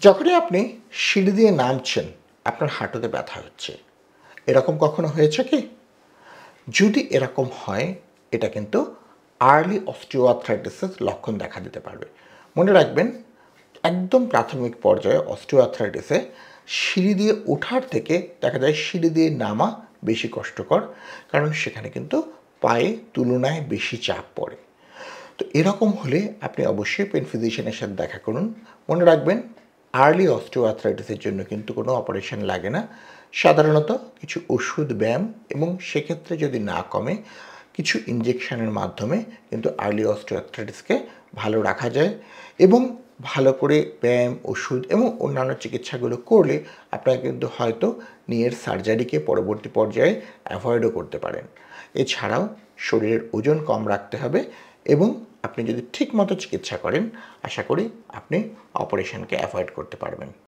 যখনই আপনি সিঁড়ি দিয়ে নামছেন, আপনার হাঁটুতে ব্যথা হচ্ছে। এরকম কখনো হয়েছে কি? যদি এরকম হয়, এটা কিন্তু আর্লি অস্টিওআর্থ্রাইটিসের লক্ষণ দেখা দিতে পারবে। মনে রাখবেন, একদম প্রাথমিক পর্যায়ে অস্টিওআর্থ্রাইটিসে সিঁড়ি দিয়ে ওঠার থেকে দেখা যায় সিঁড়ি দিয়ে নামা বেশি কষ্টকর, কারণ সেখানে কিন্তু পায়ে তুলনায় বেশি চাপ পড়ে। তো এরকম হলে আপনি অবশ্যই পেন ফিজিশিয়ানের সাথে দেখা করুন। মনে রাখবেন, আর্লি অস্টিওআর্থ্রাইটিসের জন্য কিন্তু কোনো অপারেশন লাগে না। সাধারণত কিছু ওষুধ, ব্যায়াম এবং সেক্ষেত্রে যদি না কমে, কিছু ইনজেকশনের মাধ্যমে কিন্তু আর্লি অস্টিওআর্থ্রাইটিসকে ভালো রাখা যায়। এবং ভালো করে ব্যায়াম, ওষুধ এবং অন্যান্য চিকিৎসাগুলো করলে আপনারা কিন্তু হয়তো নিয়ের সার্জারিকে পরবর্তী পর্যায়ে অ্যাভয়েডও করতে পারেন। এছাড়াও শরীরের ওজন কম রাখতে হবে এবং আপনি যদি ঠিকমতো চিকিৎসা করেন, আশা করি আপনি অপারেশনকে অ্যাভয়েড করতে পারবেন।